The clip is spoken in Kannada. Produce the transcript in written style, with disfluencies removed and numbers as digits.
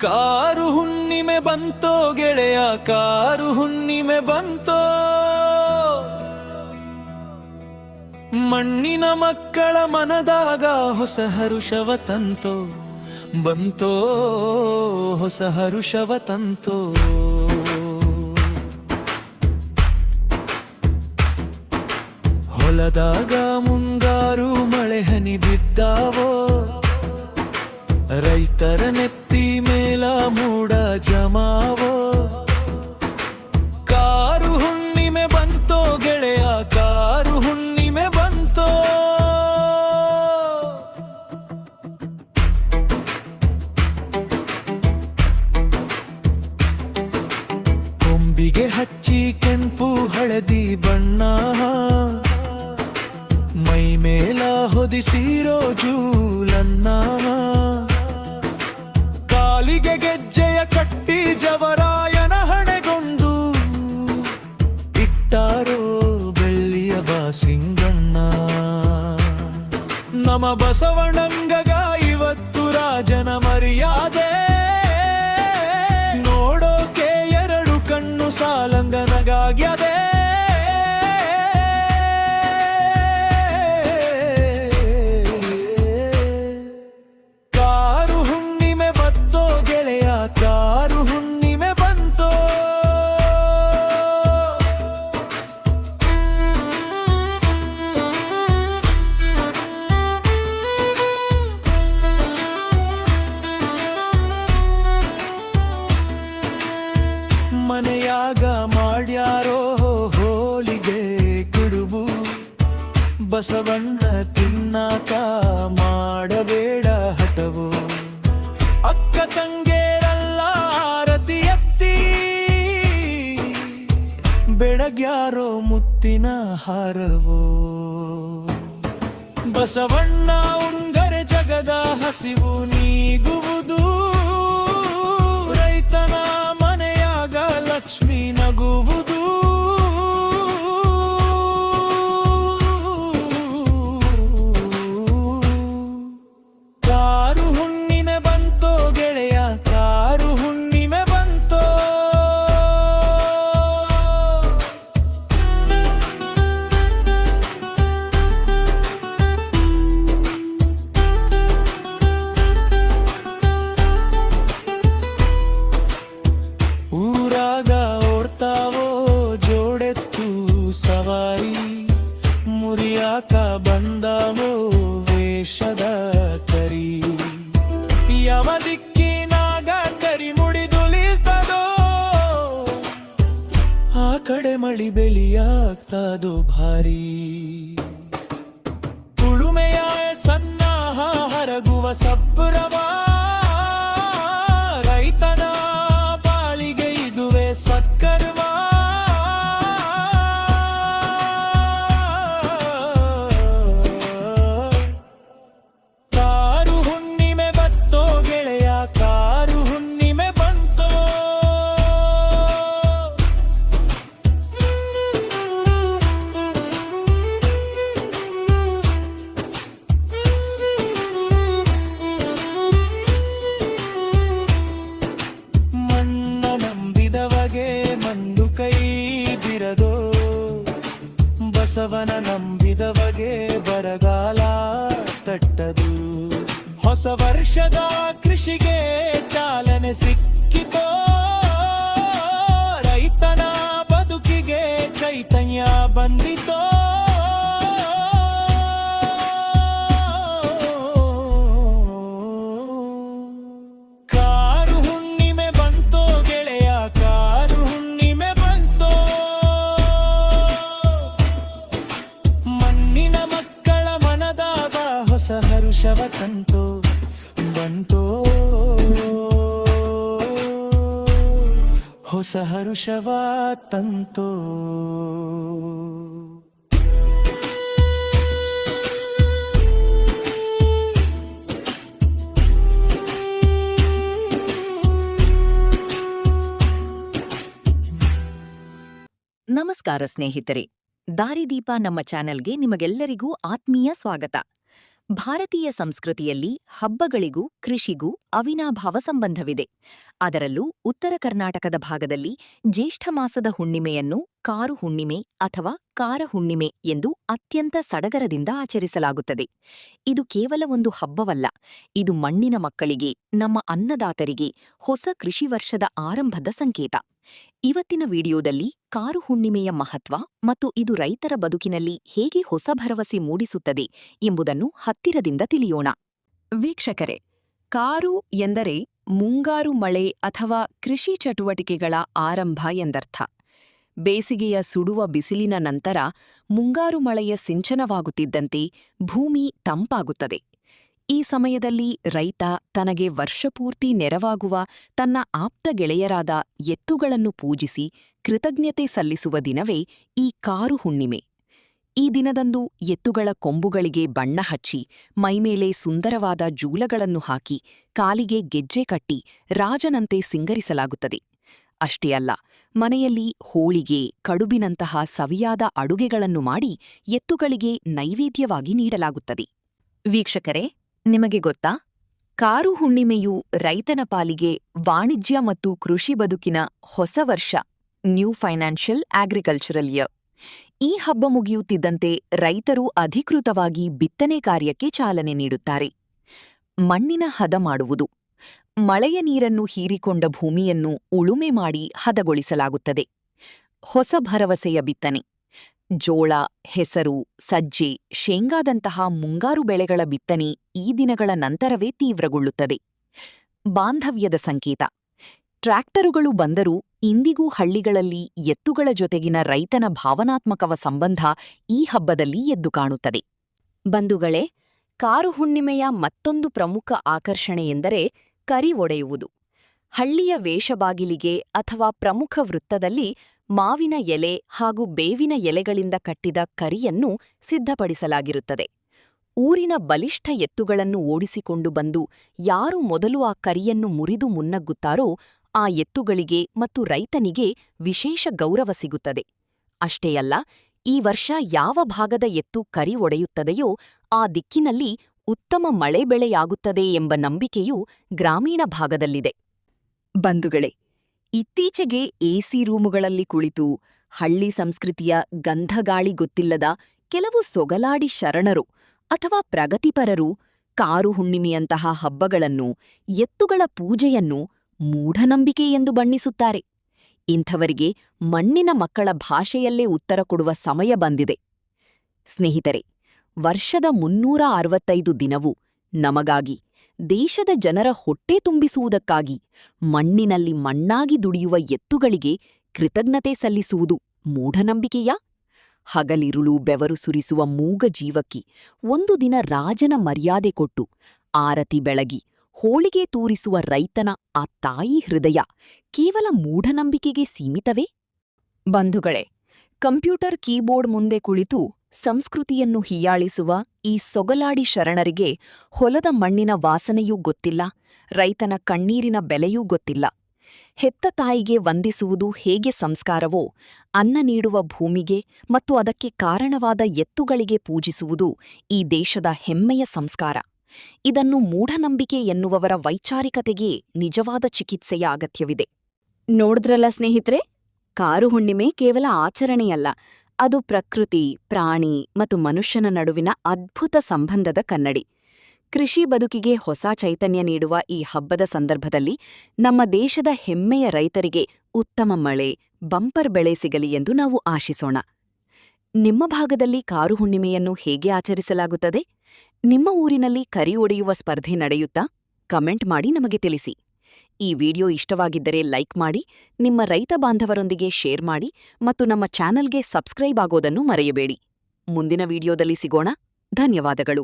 ಕಾರು ಹುಣ್ಣಿಮೆ ಬಂತೋ ಗೆಳೆಯ, ಕಾರು ಹುಣ್ಣಿಮೆ ಬಂತೋ. ಮಣ್ಣಿನ ಮಕ್ಕಳ ಮನದಾಗ ಹೊಸ ಹರುಷವ ತಂತೋ, ಬಂತೋ ಹೊಸ ಹರುಷವ ತಂತೋ. ಹೊಲದಾಗ ಮುಂಗಾರು ಮಳೆ ಹನಿ ಬಿದ್ದಾವೋ, ರೈತರ ನೆತ್ತಿ ಮೇಲ ಮೂಡ ಜಮಾವೋ. ಕಾರು ಹುಣ್ಣಿಮೆ ಬಂತೋ ಗೆಳೆಯ, ಕಾರು ಹುಣ್ಣಿಮೆ ಬಂತೋ. ಕೊಂಬಿಗೆ ಹಚ್ಚಿ ಕೆಂಪು ಹಳದಿ ಬಣ್ಣ, ಮೈ ಮೇಲ ಹೊದಿಸಿರೋ ಜೂಲನ್ನ. ಕಾಲಿಗೆ ಗೆಜ್ಜೆಯ ಕಟ್ಟಿ ಜವರಾಯನ ಹಣೆಗೊಂಡು ಇಟ್ಟಾರೋ ಬೆಳ್ಳಿಯ ಬಾಸಿಂಗಣ್ಣ. ನಮ ಬಸವಣ್ಣಂಗಗ ಇವತ್ತು ರಾಜನ ಮರ್ಯಾದೆ, ನೋಡೋಕೆ ಎರಡು ಕಣ್ಣು ಸಾಲಂಗನಗಾಗ್ಯದೆ. ಕಾರು ಹುಣ್ಣಿಮೆ ಬಂತೋ. ಮನೆಯಾಗ ಮಾಡ್ಯಾರೋ ಹೋಳಿಗೆ ಕುಡುಬು, ಬಸವಣ್ಣ ತಿನ್ನಾಕ ಮಾಡಬೇಡ ಹಠವು. ಅಕ್ಕ ತಂಗೇರಲ್ಲ ಆರತಿ ಎತ್ತಿ ಬೆಳಗ್ಯಾರೋ ಮುತ್ತಿನ ಹಾರವೋ. ಬಸವಣ್ಣ ಉಂಗರೆ ಜಗದ ಹಸಿವು ನೀಗುವುದು, ರೈತನ ಮನೆಯಾಗ ಲಕ್ಷ್ಮಿ ನಗುವುದು. ಕಾರು ಹುಣ್ಣಿಮೆ ಬಂತೋ ಗೆಳೆಯ, ಕಾರು ಹುಣ್ಣಿಮೆ ಬಂತೋ. ಊರಾಗ ಓಡ್ತಾವೋ ಜೋಡೆತ್ತು ಸವಾರಿ, ಮುರಿಯಾಕ ಬಂದಾವೋ ವೇಷದ ಕರಿ. ಯಾವ ದಿಕ್ಕಿನಾಗ ಕರಿ ಮುಡಿದುಲಿತದೋ, ಆ ಕಡೆ ಮಳಿ ಬೆಳಿಯಾಗ್ತದೋ ಭಾರಿ. ಉಳುಮೆಯ ಸನ್ನಾಹ ಹರಗುವ ಸಬ್ಬುರವ, ರೈತನ ಬಾಳಿಗೆ ಇದುವೆ ಸತ್ಕರ್ಮ. ಕಾರು ಹುಣ್ಣಿಮೆ ಬಂತೋ ಗೆಳೆಯ, ಕಾರು ಹುಣ್ಣಿಮೆ ಬಂತೋ. ಮಣ್ಣ ನಂಬಿದವಗೆ ಮಂದು ಕೈ ಬಿರದೋ, ಬಸವನ ನಂಬಿದವಗೆ ಬರಗಾಲ ತಟ್ಟದು. ಹೊಸ ವರ್ಷದ ಕೃಷಿಗೆ ಚಾಲನೆ ಸಿಕ್ಕಿತೋ, ರೈತನ ಬದುಕಿಗೆ ಚೈತನ್ಯ ಬಂದಿತೋ. ಕಾರು ಹುಣ್ಣಿಮೆ ಬಂತೋ ಗೆಳೆಯ, ಕಾರು ಹುಣ್ಣಿಮೆ ಬಂತೋ. ಮಣ್ಣಿನ ಮಕ್ಕಳ ಮನದಾಗ ಹೊಸ ಹರುಷವ ತಂತೋ, ಬಂತೋ ಹೊಸ ಹರುಷವ ತಂತೋ. ನಮಸ್ಕಾರ ಸ್ನೇಹಿತರೆ, ದಾರಿದೀಪ ನಮ್ಮ ಚಾನೆಲ್ಗೆ ನಿಮಗೆಲ್ಲರಿಗೂ ಆತ್ಮೀಯ ಸ್ವಾಗತ. ಭಾರತೀಯ ಸಂಸ್ಕೃತಿಯಲ್ಲಿ ಹಬ್ಬಗಳಿಗೂ ಕೃಷಿಗೂ ಅವಿನಾಭಾವ ಸಂಬಂಧವಿದೆ. ಅದರಲ್ಲೂ ಉತ್ತರ ಕರ್ನಾಟಕದ ಭಾಗದಲ್ಲಿ ಜ್ಯೇಷ್ಠ ಮಾಸದ ಹುಣ್ಣಿಮೆಯನ್ನು ಕಾರು ಹುಣ್ಣಿಮೆ ಅಥವಾ ಕಾರ ಹುಣ್ಣಿಮೆ ಎಂದು ಅತ್ಯಂತ ಸಡಗರದಿಂದ ಆಚರಿಸಲಾಗುತ್ತದೆ. ಇದು ಕೇವಲ ಒಂದು ಹಬ್ಬವಲ್ಲ, ಇದು ಮಣ್ಣಿನ ಮಕ್ಕಳಿಗೆ, ನಮ್ಮ ಅನ್ನದಾತರಿಗೆ ಹೊಸ ಕೃಷಿ ವರ್ಷದ ಆರಂಭದ ಸಂಕೇತ. ಇವತ್ತಿನ ವಿಡಿಯೋದಲ್ಲಿ ಕಾರು ಹುಣ್ಣಿಮೆಯ ಮಹತ್ವ ಮತ್ತು ಇದು ರೈತರ ಬದುಕಿನಲ್ಲಿ ಹೇಗೆ ಹೊಸ ಭರವಸೆ ಮೂಡಿಸುತ್ತದೆ ಎಂಬುದನ್ನು ಹತ್ತಿರದಿಂದ ತಿಳಿಯೋಣ. ವೀಕ್ಷಕರೇ, ಕಾರು ಎಂದರೆ ಮುಂಗಾರು ಮಳೆ ಅಥವಾ ಕೃಷಿ ಚಟುವಟಿಕೆಗಳ ಆರಂಭ ಎಂದರ್ಥ. ಬೇಸಿಗೆಯ ಸುಡುವ ಬಿಸಿಲಿನ ನಂತರ ಮುಂಗಾರು ಮಳೆಯ ಸಿಂಚನವಾಗುತ್ತಿದ್ದಂತೆ ಭೂಮಿ ತಂಪಾಗುತ್ತದೆ. ಈ ಸಮಯದಲ್ಲಿ ರೈತ ತನಗೆ ವರ್ಷಪೂರ್ತಿ ನೆರವಾಗುವ ತನ್ನ ಆಪ್ತ ಗೆಳೆಯರಾದ ಎತ್ತುಗಳನ್ನು ಪೂಜಿಸಿ ಕೃತಜ್ಞತೆ ಸಲ್ಲಿಸುವ ದಿನವೇ ಈ ಕಾರು ಹುಣ್ಣಿಮೆ. ಈ ದಿನದಂದು ಎತ್ತುಗಳ ಕೊಂಬುಗಳಿಗೆ ಬಣ್ಣ ಹಚ್ಚಿ, ಮೈಮೇಲೆ ಸುಂದರವಾದ ಜೂಲಗಳನ್ನು ಹಾಕಿ, ಕಾಲಿಗೆ ಗೆಜ್ಜೆ ಕಟ್ಟಿ ರಾಜನಂತೆ ಸಿಂಗರಿಸಲಾಗುತ್ತದೆ. ಅಷ್ಟೇ ಅಲ್ಲ, ಮನೆಯಲ್ಲಿ ಹೋಳಿಗೆ, ಕಡುಬಿನಂತಹ ಸವಿಯಾದ ಅಡುಗೆಗಳನ್ನು ಮಾಡಿ ಎತ್ತುಗಳಿಗೆ ನೈವೇದ್ಯವಾಗಿ ನೀಡಲಾಗುತ್ತದೆ. ವೀಕ್ಷಕರೇ, ನಿಮಗೆ ಗೊತ್ತಾ? ಕಾರು ಹುಣ್ಣಿಮೆಯು ರೈತನ ಪಾಲಿಗೆ ವಾಣಿಜ್ಯ ಮತ್ತು ಕೃಷಿ ಬದುಕಿನ ಹೊಸ ವರ್ಷ, ನ್ಯೂ ಫೈನಾನ್ಷಿಯಲ್ ಅಗ್ರಿಕಲ್ಚರಲ್ ಇಯರ್. ಈ ಹಬ್ಬ ಮುಗಿಯುತ್ತಿದ್ದಂತೆ ರೈತರು ಅಧಿಕೃತವಾಗಿ ಬಿತ್ತನೆ ಕಾರ್ಯಕ್ಕೆ ಚಾಲನೆ ನೀಡುತ್ತಾರೆ. ಮಣ್ಣಿನ ಹದ ಮಾಡುವುದು. ಮಳೆಯ ನೀರನ್ನು ಹೀರಿಕೊಂಡ ಭೂಮಿಯನ್ನು ಉಳುಮೆ ಮಾಡಿ ಹದಗೊಳಿಸಲಾಗುತ್ತದೆ. ಹೊಸ ಭರವಸೆಯ ಬಿತ್ತನೆ. ಜೋಳ, ಹೆಸರು, ಸಜ್ಜೆ, ಶೇಂಗಾದಂತಹ ಮುಂಗಾರು ಬೆಳೆಗಳ ಬಿತ್ತನೆ ಈ ದಿನಗಳ ನಂತರವೇ ತೀವ್ರಗೊಳ್ಳುತ್ತದೆ. ಬಾಂಧವ್ಯದ ಸಂಕೇತ. ಟ್ರ್ಯಾಕ್ಟರುಗಳು ಬಂದರೂ ಇಂದಿಗೂ ಹಳ್ಳಿಗಳಲ್ಲಿ ಎತ್ತುಗಳ ಜೊತೆಗಿನ ರೈತನ ಭಾವನಾತ್ಮಕವ ಸಂಬಂಧ ಈ ಹಬ್ಬದಲ್ಲಿ ಎದ್ದು ಕಾಣುತ್ತದೆ. ಬಂಧುಗಳೇ, ಕಾರು ಹುಣ್ಣಿಮೆಯ ಮತ್ತೊಂದು ಪ್ರಮುಖ ಆಕರ್ಷಣೆಯೆಂದರೆ ಕರಿ ಒಡೆಯುವುದು. ಹಳ್ಳಿಯ ವೇಷಬಾಗಿಲಿಗೆ ಅಥವಾ ಪ್ರಮುಖ ವೃತ್ತದಲ್ಲಿ ಮಾವಿನ ಎಲೆ ಹಾಗೂ ಬೇವಿನ ಎಲೆಗಳಿಂದ ಕಟ್ಟಿದ ಕರಿಯನ್ನು ಸಿದ್ಧಪಡಿಸಲಾಗಿರುತ್ತದೆ. ಊರಿನ ಬಲಿಷ್ಠ ಎತ್ತುಗಳನ್ನು ಓಡಿಸಿಕೊಂಡು ಬಂದು ಯಾರು ಮೊದಲು ಆ ಕರಿಯನ್ನು ಮುರಿದು ಮುನ್ನಗ್ಗುತ್ತಾರೋ ಆ ಎತ್ತುಗಳಿಗೆ ಮತ್ತು ರೈತನಿಗೆ ವಿಶೇಷ ಗೌರವ ಸಿಗುತ್ತದೆ. ಅಷ್ಟೇ ಅಲ್ಲ, ಈ ವರ್ಷ ಯಾವ ಭಾಗದ ಎತ್ತು ಕರಿ ಒಡೆಯುತ್ತದೆಯೋ ಆ ದಿಕ್ಕಿನಲ್ಲಿ ಉತ್ತಮ ಮಳೆ ಬೆಳೆಯಾಗುತ್ತದೆ ಎಂಬ ನಂಬಿಕೆಯೂ ಗ್ರಾಮೀಣ ಭಾಗದಲ್ಲಿದೆ. ಬಂಧುಗಳೇ, ಇತ್ತೀಚೆಗೆ ಎಸಿ ರೂಮುಗಳಲ್ಲಿ ಕುಳಿತು ಹಳ್ಳಿ ಸಂಸ್ಕೃತಿಯ ಗಂಧಗಾಳಿ ಗೊತ್ತಿಲ್ಲದ ಕೆಲವು ಸೊಗಲಾಡಿ ಶರಣರು ಅಥವಾ ಪ್ರಗತಿಪರರು ಕಾರು ಹುಣ್ಣಿಮೆಯಂತಹ ಹಬ್ಬಗಳನ್ನು, ಎತ್ತುಗಳ ಪೂಜೆಯನ್ನು ಮೂಢನಂಬಿಕೆ ಎಂದು ಬಣ್ಣಿಸುತ್ತಾರೆ. ಇಂಥವರಿಗೆ ಮಣ್ಣಿನ ಮಕ್ಕಳ ಭಾಷೆಯಲ್ಲೇ ಉತ್ತರ ಕೊಡುವ ಸಮಯ ಬಂದಿದೆ. ಸ್ನೇಹಿತರೆ, ವರ್ಷದ 365 ದಿನವೂ ನಮಗಾಗಿ, ದೇಶದ ಜನರ ಹೊಟ್ಟೆ ತುಂಬಿಸುವುದಕ್ಕಾಗಿ ಮಣ್ಣಿನಲ್ಲಿ ಮಣ್ಣಾಗಿ ದುಡಿಯುವ ಎತ್ತುಗಳಿಗೆ ಕೃತಜ್ಞತೆ ಸಲ್ಲಿಸುವುದು ಮೂಢನಂಬಿಕೆಯಾ? ಹಗಲಿರುಳು ಬೆವರು ಸುರಿಸುವ ಮೂಗ ಜೀವಕ್ಕೆ ಒಂದು ದಿನ ರಾಜನ ಮರ್ಯಾದೆ ಕೊಟ್ಟು ಆರತಿ ಬೆಳಗಿ ಹೋಳಿಗೆ ತೂರಿಸುವ ರೈತನ ಆ ತಾಯಿ ಹೃದಯ ಕೇವಲ ಮೂಢನಂಬಿಕೆಗೆ ಸೀಮಿತವೇ? ಬಂಧುಗಳೇ, ಕಂಪ್ಯೂಟರ್ ಕೀಬೋರ್ಡ್ ಮುಂದೆ ಕುಳಿತು ಸಂಸ್ಕೃತಿಯನ್ನು ಹೀಯಾಳಿಸುವ ಈ ಸೊಗಲಾಡಿ ಶರಣರಿಗೆ ಹೊಲದ ಮಣ್ಣಿನ ವಾಸನೆಯೂ ಗೊತ್ತಿಲ್ಲ, ರೈತನ ಕಣ್ಣೀರಿನ ಬೆಲೆಯೂ ಗೊತ್ತಿಲ್ಲ. ಹೆತ್ತ ತಾಯಿಗೆ ವಂದಿಸುವುದು ಹೇಗೆ ಸಂಸ್ಕಾರವೋ, ಅನ್ನ ನೀಡುವ ಭೂಮಿಗೆ ಮತ್ತು ಅದಕ್ಕೆ ಕಾರಣವಾದ ಎತ್ತುಗಳಿಗೆ ಪೂಜಿಸುವುದು ಈ ದೇಶದ ಹೆಮ್ಮೆಯ ಸಂಸ್ಕಾರ. ಇದನ್ನು ಮೂಢನಂಬಿಕೆ ಎನ್ನುವವರ ವೈಚಾರಿಕತೆಗೆ ನಿಜವಾದ ಚಿಕಿತ್ಸೆಯ ಅಗತ್ಯವಿದೆ. ನೋಡಿದ್ರಲ್ಲ ಸ್ನೇಹಿತರೆ, ಕಾರು ಹುಣ್ಣಿಮೆ ಕೇವಲ ಆಚರಣೆಯಲ್ಲ, ಅದು ಪ್ರಕೃತಿ, ಪ್ರಾಣಿ ಮತ್ತು ಮನುಷ್ಯನ ನಡುವಿನ ಅದ್ಭುತ ಸಂಬಂಧದ ಕನ್ನಡಿ. ಕೃಷಿ ಬದುಕಿಗೆ ಹೊಸ ಚೈತನ್ಯ ನೀಡುವ ಈ ಹಬ್ಬದ ಸಂದರ್ಭದಲ್ಲಿ ನಮ್ಮ ದೇಶದ ಹೆಮ್ಮೆಯ ರೈತರಿಗೆ ಉತ್ತಮ ಮಳೆ, ಬಂಪರ್ ಬೆಳೆ ಸಿಗಲಿ ಎಂದು ನಾವು ಆಶಿಸೋಣ. ನಿಮ್ಮ ಭಾಗದಲ್ಲಿ ಕಾರು ಹುಣ್ಣಿಮೆಯನ್ನು ಹೇಗೆ ಆಚರಿಸಲಾಗುತ್ತದೆ? ನಿಮ್ಮ ಊರಿನಲ್ಲಿ ಕರಿ ಒಡೆಯುವ ಸ್ಪರ್ಧೆ ನಡೆಯುತ್ತಾ? ಕಮೆಂಟ್ ಮಾಡಿ ನಮಗೆ ತಿಳಿಸಿ. ಈ ವಿಡಿಯೋ ಇಷ್ಟವಾಗಿದ್ದರೆ ಲೈಕ್ ಮಾಡಿ, ನಿಮ್ಮ ರೈತ ಬಾಂಧವರೊಂದಿಗೆ ಶೇರ್ ಮಾಡಿ ಮತ್ತು ನಮ್ಮ ಚಾನೆಲ್ಗೆ ಸಬ್ಸ್ಕ್ರೈಬ್ ಆಗೋದನ್ನು ಮರೆಯಬೇಡಿ. ಮುಂದಿನ ವಿಡಿಯೋದಲ್ಲಿ ಸಿಗೋಣ. ಧನ್ಯವಾದಗಳು.